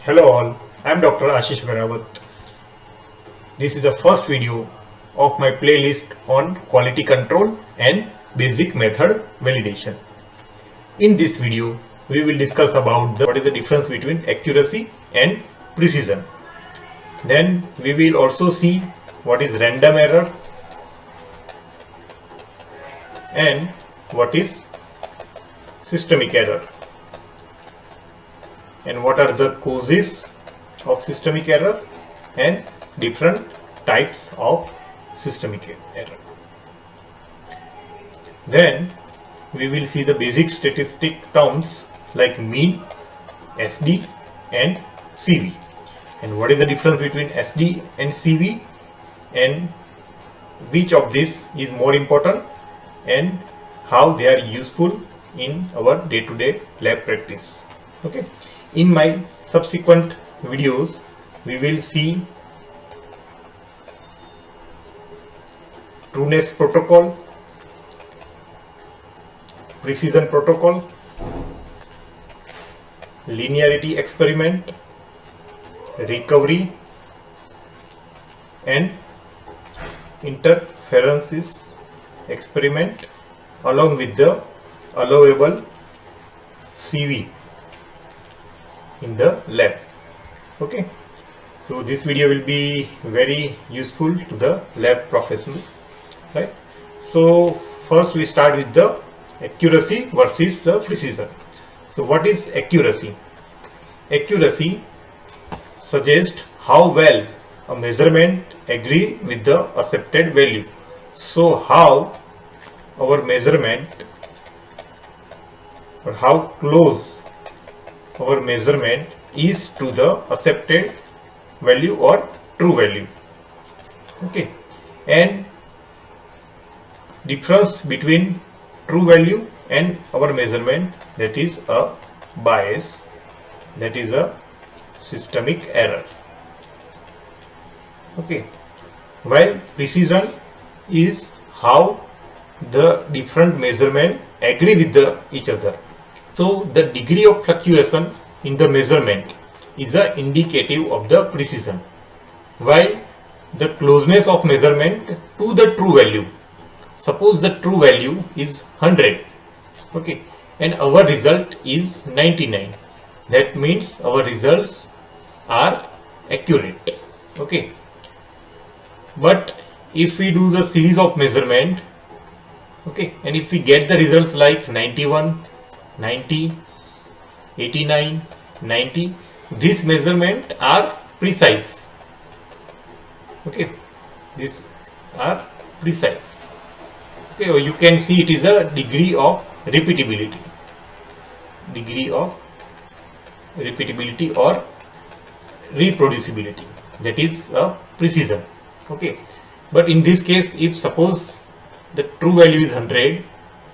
Hello all, I am Dr. Ashish Barawat. This is the first video of my playlist on quality control and basic method validation. In this video, we will discuss about what is the difference between accuracy and precision. Then we will also see what is random error and what is systemic error, and what are the causes of systemic error and different types of systemic error. Then we will see the basic statistic terms like mean, SD and CV, and what is the difference between SD and CV, and which of this is more important and how they are useful in our day-to-day lab practice. Okay. In my subsequent videos, we will see trueness protocol, precision protocol, linearity experiment, recovery, and interferences experiment, along with the allowable CV in the lab. Okay, so this video will be very useful to the lab professional, right? So first we start with the accuracy versus the precision. So what is accuracy? Accuracy suggests how well a measurement agree with the accepted value. So how our measurement, or how close our measurement is to the accepted value or true value. Okay, and difference between true value and our measurement, that is a bias, that is a systemic error. Okay, while precision is how the different measurement agree with each other. So the degree of fluctuation in the measurement is a indicative of the precision, while the closeness of measurement to the true value. Suppose the true value is 100, okay, and our result is 99. That means our results are accurate. Okay, but if we do the series of measurement, okay, and if we get the results like 91, 90, 89, 90, these measurements are precise. Okay, these are precise. Okay, or you can see it is a degree of repeatability, or reproducibility, that is a precision. Okay, but in this case, if suppose the true value is 100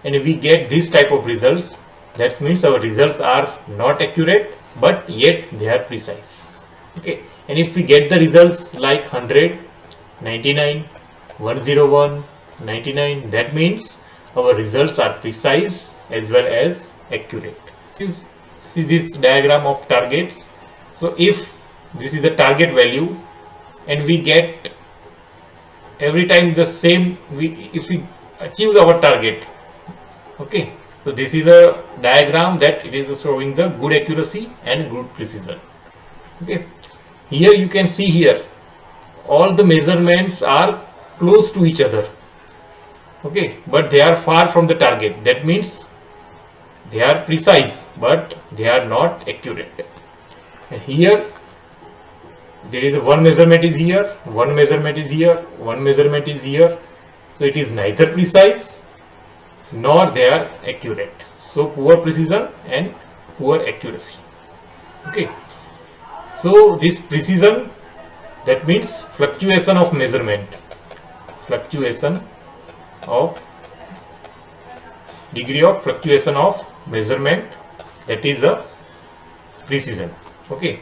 and we get this type of results, that means our results are not accurate, but yet they are precise. Okay, and if we get the results like 100, 99, 101, 99, that means our results are precise as well as accurate. You see this diagram of targets. So if this is the target value and we get every time the same, if we achieve our target, okay, so this is a diagram that it is showing the good accuracy and good precision. Okay, here you can see here all the measurements are close to each other. Okay, but they are far from the target. That means they are precise, but they are not accurate. And here there is one measurement is here, one measurement is here, one measurement is here. So it is neither precise nor they are accurate. So poor precision and poor accuracy. Okay, so this precision, that means fluctuation of measurement, degree of fluctuation of measurement, that is a precision. Okay,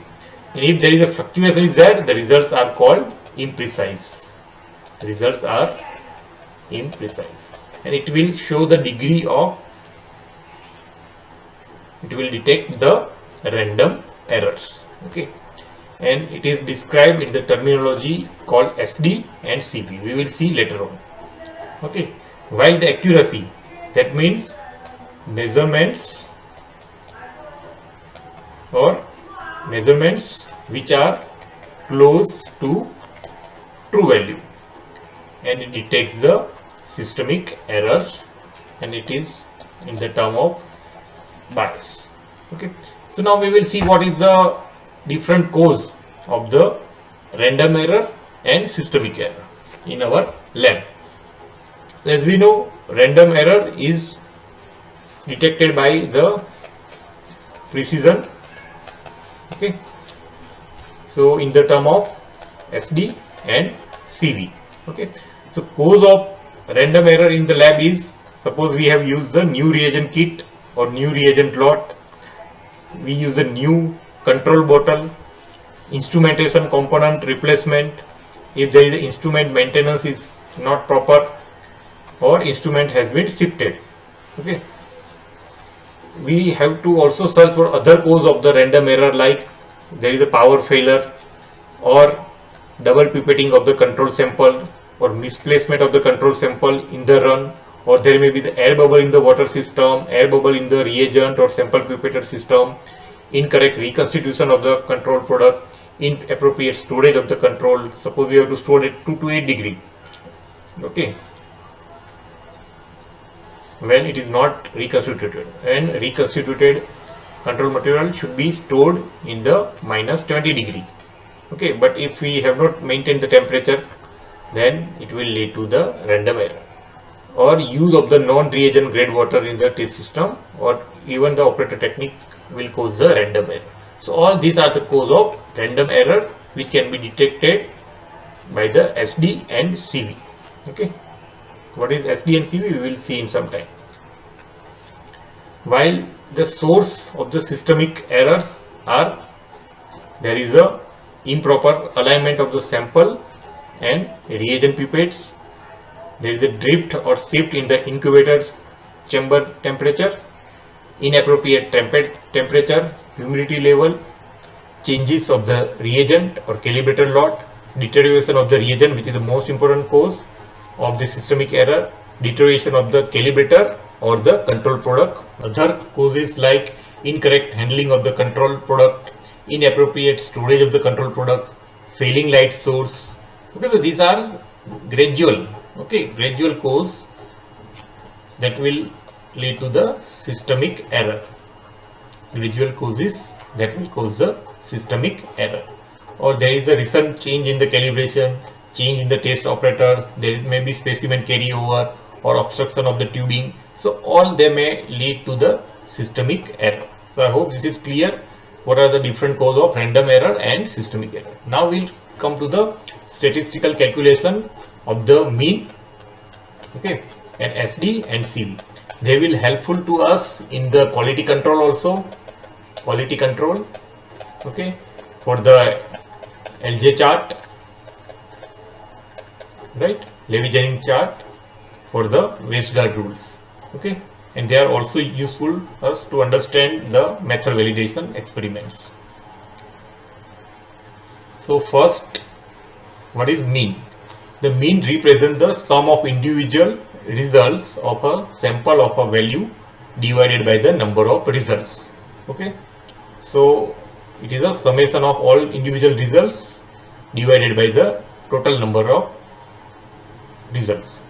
and if there is a fluctuation is there, the results are called imprecise. Results are imprecise, and it will show the degree of, it will detect the random errors. Okay, and it is described in the terminology called SD and CP. We will see later on. Okay, while the accuracy, that means measurements or measurements which are close to true value, and it detects the systemic errors, and it is in the term of bias. Okay, so now we will see what is the different cause of the random error and systemic error in our lab. So as we know, random error is detected by the precision. Okay, so in the term of SD and CV. Okay, so cause of random error in the lab is, suppose we have used the new reagent kit or new reagent lot, we use a new control bottle, instrumentation component replacement, if there is a instrument maintenance is not proper or instrument has been shifted. Okay, we have to also search for other cause of the random error, like there is a power failure or double pipetting of the control sample or misplacement of the control sample in the run, or there may be the air bubble in the water system, air bubble in the reagent or sample pipetter system, incorrect reconstitution of the control product, inappropriate storage of the control. Suppose we have to store it 2 to 8 degree. Okay, when it is not reconstituted, and reconstituted control material should be stored in the minus 20 degree. Okay, but if we have not maintained the temperature, then it will lead to the random error. Or use of the non-reagent grade water in the test system, or even the operator technique will cause the random error. So all these are the cause of random error which can be detected by the SD and CV. Okay, what is SD and CV we will see in some time. While the source of the systemic errors are, there is a improper alignment of the sample and reagent pipettes, there is a drift or shift in the incubator chamber temperature, inappropriate temperature, humidity level, changes of the reagent or calibrator lot, deterioration of the reagent, which is the most important cause of the systemic error, deterioration of the calibrator or the control product. Other causes like incorrect handling of the control product, inappropriate storage of the control products, failing light source. Okay, so these are gradual, gradual cause that will lead to the systemic error. Gradual causes that will cause the systemic error. Or there is a recent change in the calibration, change in the test operators, there may be specimen carryover or obstruction of the tubing. So all they may lead to the systemic error. So I hope this is clear. What are the different causes of random error and systemic error? Now we'll come to the statistical calculation of the mean, okay, and SD and CV. They will helpful to us in the quality control also. Quality control, okay, for the LJ chart, right, Levy-Jennings chart for the waste guard rules, okay, and they are also useful us to understand the method validation experiments. So first, what is mean? The mean represents the sum of individual results of a sample of a value divided by the number of results. Okay, so it is a summation of all individual results divided by the total number of results.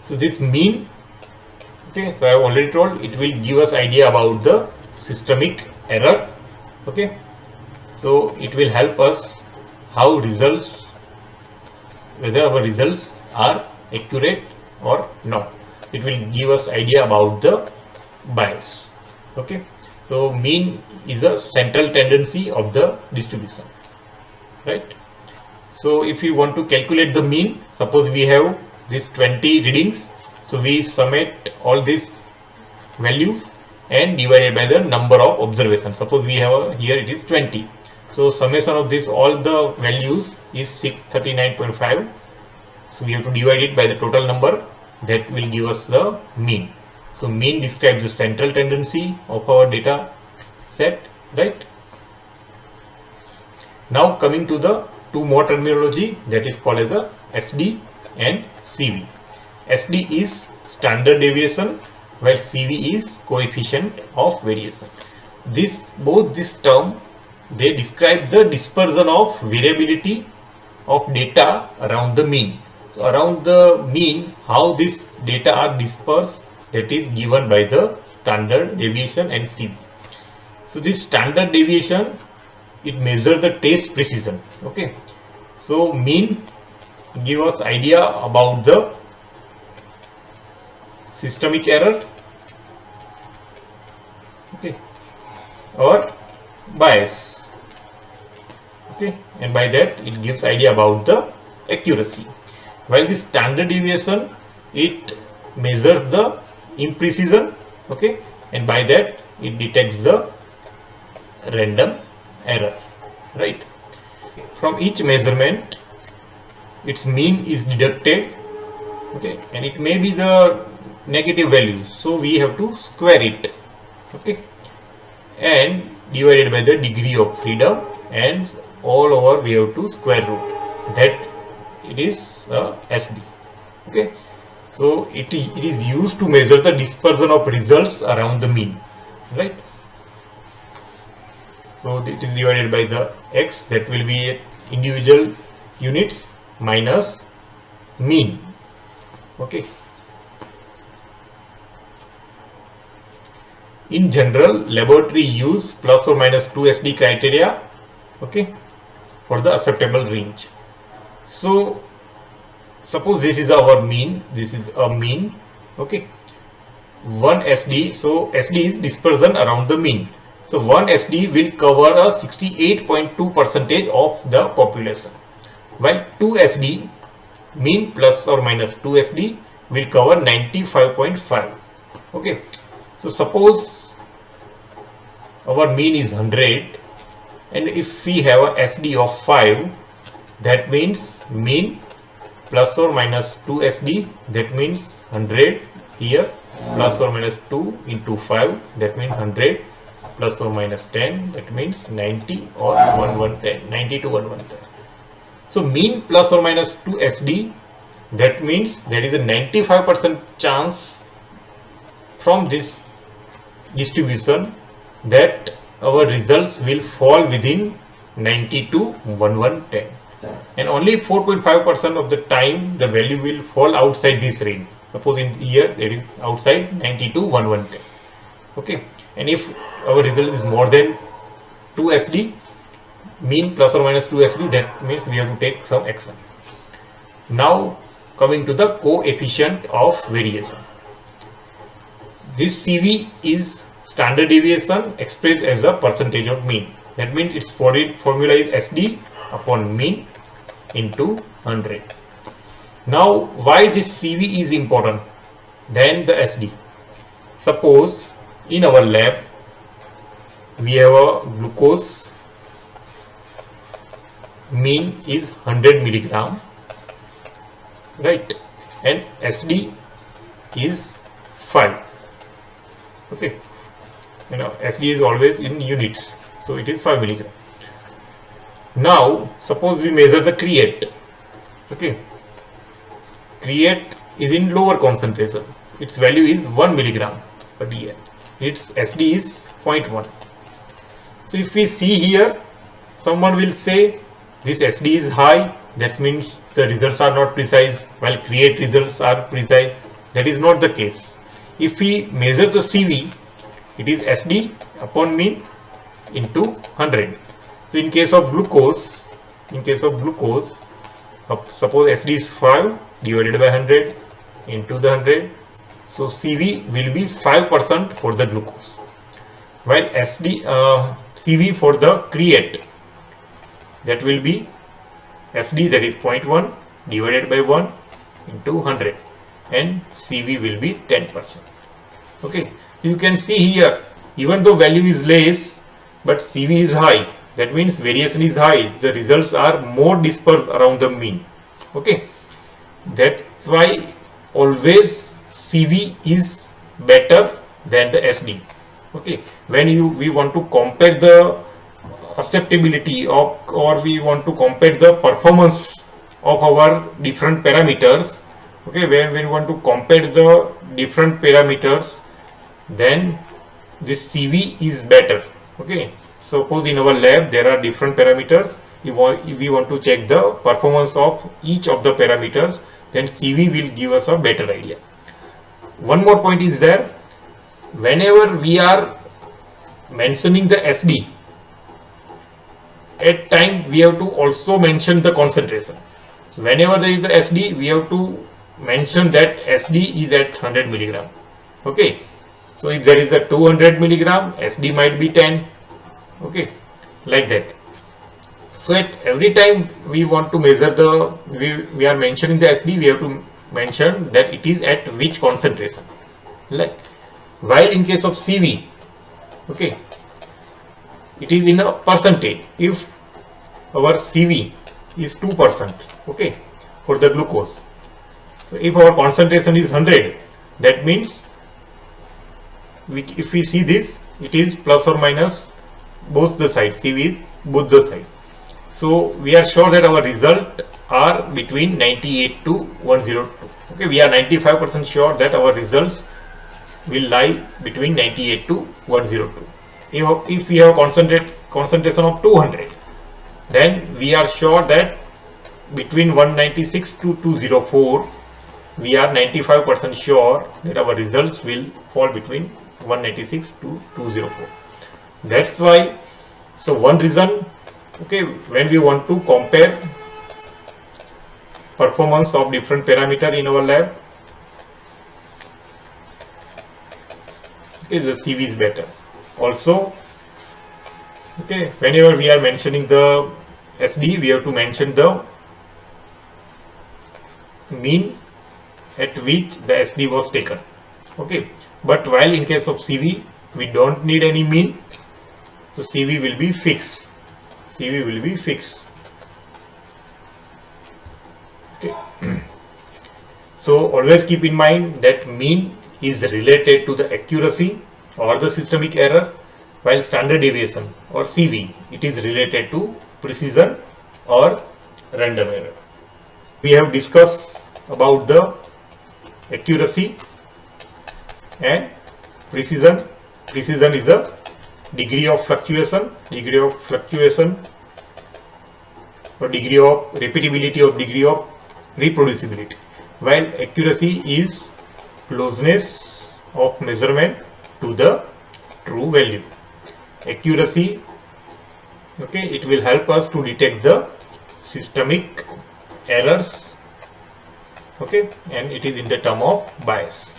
So this mean, okay, so I have already told, it will give us idea about the systemic error. Okay, so it will help us how results, whether our results are accurate or not. It will give us idea about the bias. Okay, so mean is a central tendency of the distribution, right? So if we want to calculate the mean, suppose we have these 20 readings, so we summate all these values and divided by the number of observations. Suppose we have here it is 20, so summation of this all the values is 639.5. so we have to divide it by the total number, that will give us the mean. So mean describes the central tendency of our data set, right? Now coming to the two more terminology, that is called as the SD and CV. SD is standard deviation while CV is coefficient of variation. Both this term, they describe the dispersion of variability of data around the mean. So around the mean, how this data are dispersed, that is given by the standard deviation and CV. So this standard deviation, it measures the test precision. Okay, so mean give us idea about the systemic error, okay, or bias, okay, and by that it gives idea about the accuracy. While the standard deviation, it measures the imprecision, okay, and by that it detects the random error, right? From each measurement, its mean is deducted, okay, and it may be the negative value, so we have to square it, okay, and divided by the degree of freedom, and all over we have to square root, that it is SD, okay. So it is used to measure the dispersion of results around the mean, right? So it is divided by the x, that will be individual units minus mean, okay. In general, laboratory use plus or minus 2 SD criteria, okay, for the acceptable range. So suppose this is our mean, this is a mean, okay, 1 SD, so SD is dispersion around the mean. So 1 SD will cover a 68.2% of the population, while 2 SD, mean plus or minus 2 SD, will cover 95.5. Okay, so suppose our mean is 100, and if we have a SD of 5, that means mean plus or minus 2 SD, that means 100 here, plus or minus 2 into 5, that means 100, plus or minus 10, that means 90 or 1110, 90 to 1110. So mean plus or minus 2 SD, that means there is a 95% chance from this distribution that our results will fall within 90 to 1110, and only 4.5% of the time the value will fall outside this range. Suppose in here it is outside 90 to 1110, okay, and if our result is more than 2 SD, mean plus or minus 2 SD, that means we have to take some action. Now coming to the coefficient of variation. This CV is standard deviation expressed as a percentage of mean. That means its formula is SD upon mean into 100. Now why this CV is important than the SD? Suppose in our lab we have a glucose, mean is 100 milligram, right, and SD is 5. Okay, you know SD is always in units, so it is 5 milligram. Now suppose we measure the create. Okay, create is in lower concentration, its value is 1 milligram per dl, its SD is 0.1. So if we see here, someone will say this SD is high, that means the results are not precise, while create results are precise. That is not the case. If we measure the CV, it is SD upon mean into 100. So in case of glucose, suppose SD is 5 divided by 100 into the 100, so CV will be 5% for the glucose, while CV for the create, that will be SD, that is 0.1 divided by 1 into 100, and CV will be 10%. Okay, so you can see here, even though value is less but CV is high, that means variation is high, the results are more dispersed around the mean. Okay, that's why always CV is better than the SD. Okay, when we want to compare the acceptability of, or we want to compare the performance of our different parameters, okay, when we want to compare the different parameters, then this CV is better. Okay, suppose in our lab there are different parameters. If we want to check the performance of each of the parameters, then CV will give us a better idea. One more point is there, whenever we are mentioning the SD, at time we have to also mention the concentration. Whenever there is the SD, we have to mention that SD is at 100 milligram. Okay, so if there is a 200 milligram, SD might be 10. Okay, like that. So at every time we want to measure the, we are mentioning the SD, we have to mention that it is at which concentration. Like, while in case of CV, okay, it is in a percentage. If our CV is 2%, okay, for the glucose, so if our concentration is 100, that means if we see this, it is plus or minus both the sides, CV is both the sides. So we are sure that our result are between 98 to 102. Okay, we are 95% sure that our results will lie between 98 to 102. If we have concentration of 200, then we are sure that between 196 to 204, we are 95% sure that our results will fall between 196 to 204. That's why, so one reason, okay, when we want to compare performance of different parameter in our lab, okay, the CV is better. Also, okay, whenever we are mentioning the SD, we have to mention the mean at which the SD was taken. Okay, but while in case of CV, we don't need any mean, so CV will be fixed. CV will be fixed. Okay. So always keep in mind that mean is related to the accuracy or the systemic error, while standard deviation or CV, it is related to precision or random error. We have discussed about the accuracy and precision. Precision is the degree of fluctuation or degree of repeatability or degree of reproducibility, while accuracy is closeness of measurement to the true value. Accuracy, okay, it will help us to detect the systemic errors, okay, and it is in the term of bias.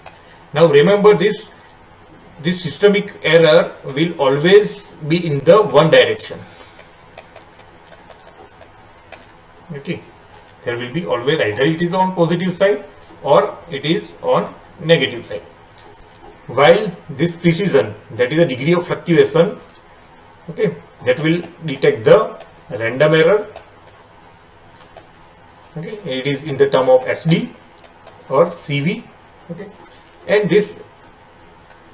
Now remember this systemic error will always be in the one direction. Okay, there will be always either it is on positive side or it is on negative side. While this precision, that is the degree of fluctuation, okay, that will detect the random error. Okay, it is in the term of SD or CV. Okay, and this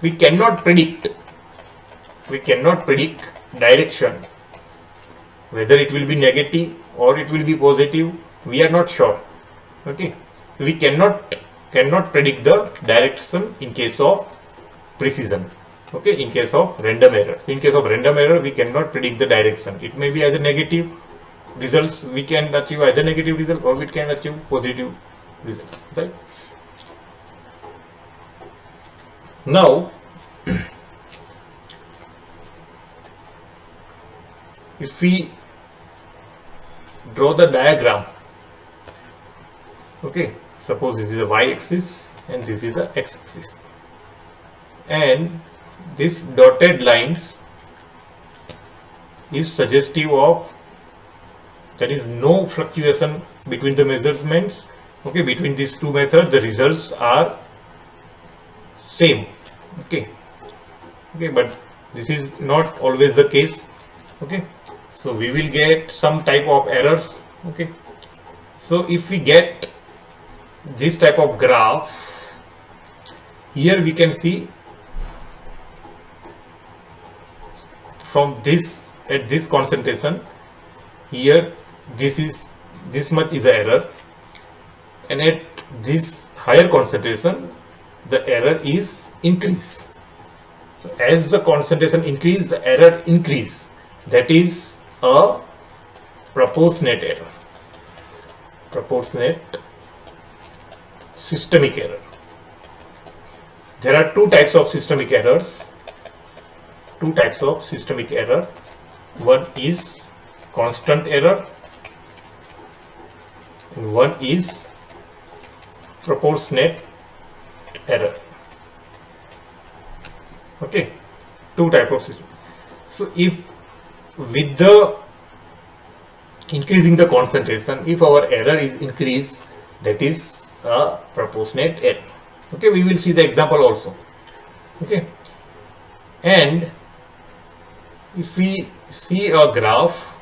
we cannot predict direction, whether it will be negative or it will be positive, we are not sure. Okay, we cannot predict the direction in case of precision. Okay, in case of random error, in case of random error, we cannot predict the direction. It may be either negative results, we can achieve either negative result, or we can achieve positive results, right? Now if we draw the diagram, okay, suppose this is a y-axis and this is a x-axis, and this dotted lines is suggestive of there is no fluctuation between the measurements. Okay, between these two methods the results are same. Okay, but this is not always the case. Okay, so we will get some type of errors. Okay, so if we get this type of graph, here we can see from this at this concentration, here this much is the error, and at this higher concentration the error is increase. So as the concentration increase, the error increase. That is a proportionate error, proportionate systemic error. There are two types of systemic errors. Two types of systemic error. One is constant error and one is proportionate error. Okay, two type of system. So if with the increasing the concentration, if our error is increased, that is a proportionate error. Okay, we will see the example also. Okay, and if we see a graph,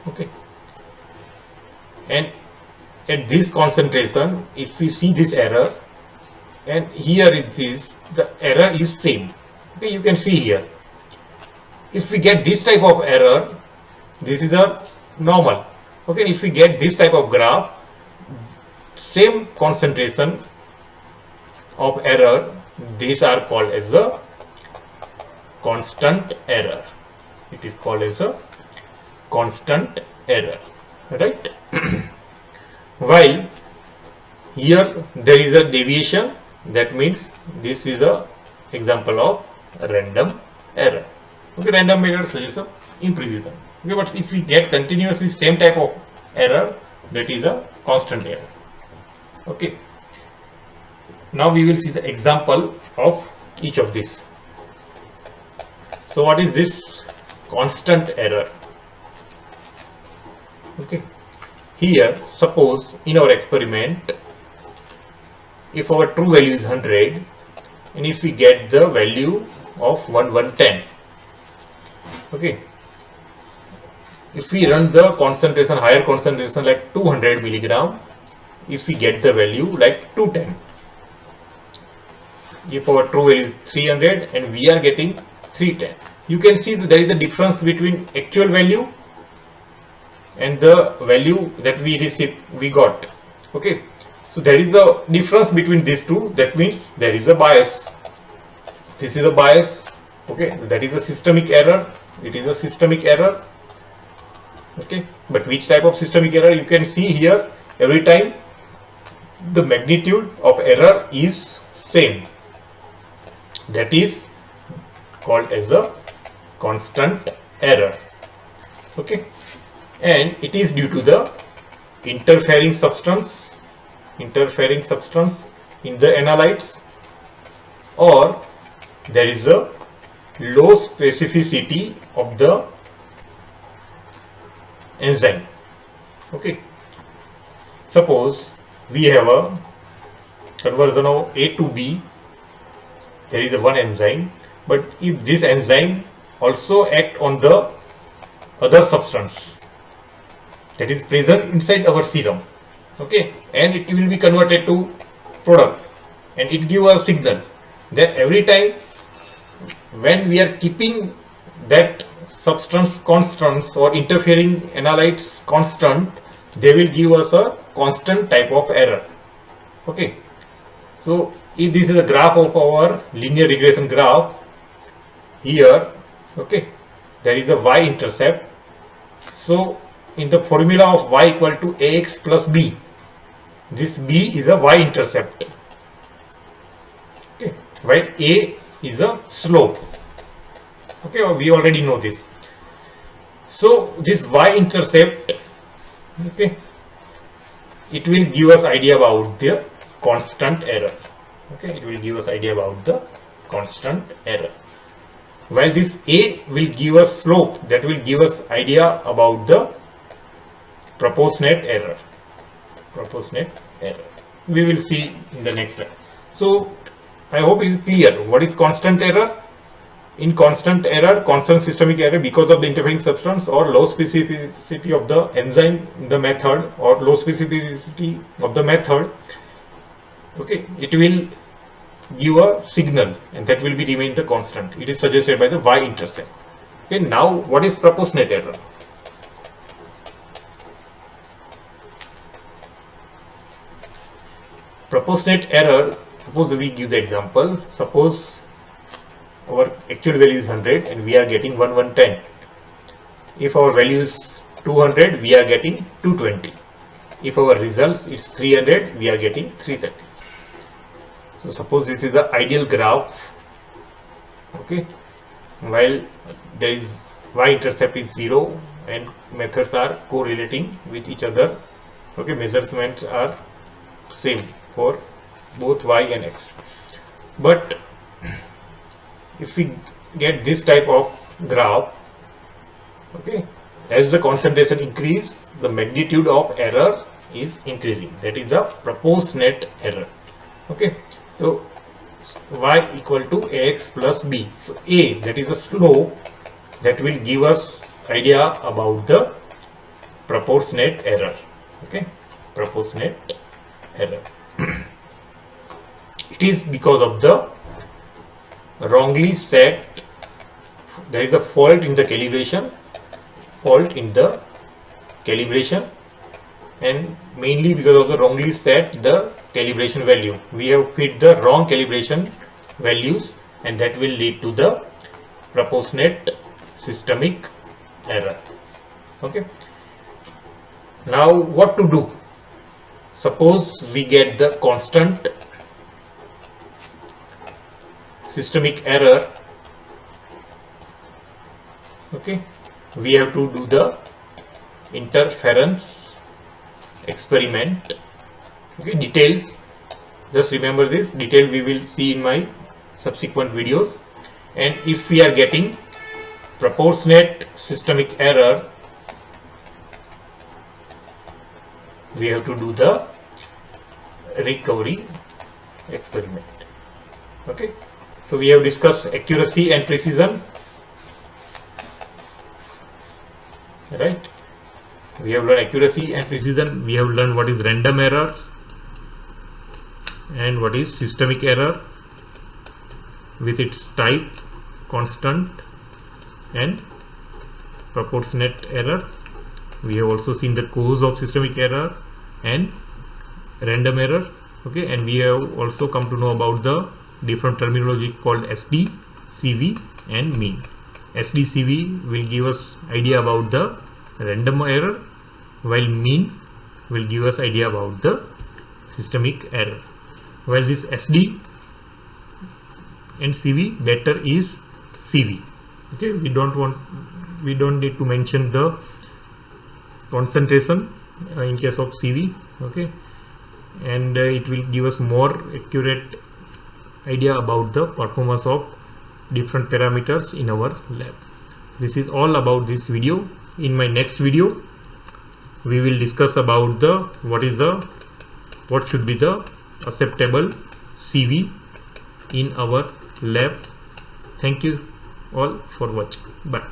okay, and at this concentration, if we see this error, and here it is, the error is same. Okay, you can see here. If we get this type of error, this is a normal. Okay, if we get this type of graph, same concentration of error, these are called as a constant error. It is called as a constant error, right? While here there is a deviation, that means this is a example of random error. Okay, random error is a imprecision. Okay, but if we get continuously same type of error, that is a constant error. Okay, now we will see the example of each of these. So what is this constant error? Okay, here suppose in our experiment, if our true value is 100 and if we get the value of 110, okay, if we run the concentration, higher concentration like 200 milligram, if we get the value like 210, if our true value is 300 and we are getting 310, you can see that there is a difference between actual value and the value that we got. Okay, so there is a difference between these two. That means there is a bias. This is a bias. Okay, that is a systemic error. It is a systemic error. Okay, but which type of systemic error? You can see here, every time the magnitude of error is same. That is called as a constant error. Okay, and it is due to the interfering substance in the analytes, or there is a low specificity of the enzyme. Okay, suppose we have a conversion of A to B. There is a one enzyme, but if this enzyme also act on the other substance that is present inside our serum, okay, and it will be converted to product and it give a signal, that every time when we are keeping that substance constant or interfering analytes constant, they will give us a constant type of error. Okay, so if this is a graph of our linear regression graph, here, okay, there is a y-intercept. So in the formula of y equal to ax plus b, this b is a y-intercept. Okay, while a is a slope. Okay, we already know this. So this y-intercept, okay, it will give us idea about the constant error. Okay, it will give us idea about the constant error. While this a will give us slope, that will give us idea about the proportionate error. We will see in the next slide. So I hope it is clear what is constant error. In constant error, constant systemic error because of the interfering substance or low specificity of the enzyme in the method, or low specificity of the method, okay, it will give a signal, and that will be remain the constant. It is suggested by the y-intercept. Okay, now what is proportionate error? Proportionate error, suppose we give the example, suppose our actual value is 100 and we are getting 110. If our value is 200, we are getting 220. If our results is 300, we are getting 330. So suppose this is the ideal graph, okay, while there is y-intercept is 0 and methods are correlating with each other, okay, measurements are same for both y and x. But if we get this type of graph, okay, as the concentration increase, the magnitude of error is increasing. That is a proportionate error. Okay, so y equal to ax plus b. So a, that is a slope, that will give us idea about the proportionate error. Okay, proportionate error. It is because of the wrongly set, there is a fault in the calibration, and mainly because of the wrongly set the calibration value. We have fit the wrong calibration values, and that will lead to the proportionate systemic error. Okay, now what to do? Suppose we get the constant systemic error. Okay, we have to do the interference experiment. Okay, details, just remember this detail we will see in my subsequent videos. And if we are getting proportionate systemic error, we have to do the recovery experiment. Okay, so we have discussed accuracy and precision, right? We have learned accuracy and precision. We have learned what is random error and what is systemic error with its type, constant and proportionate error. We have also seen the cause of systemic error and random error. Okay, and we have also come to know about the different terminology called SD, CV and mean. SD, CV will give us idea about the random error, while mean will give us idea about the systemic error. While this SD and CV, better is CV. Okay, we don't need to mention the concentration in case of CV. Okay, and it will give us more accurate idea about the performance of different parameters in our lab. This is all about this video. In my next video, we will discuss about the what should be the acceptable CV in our lab. Thank you all for watching. Bye.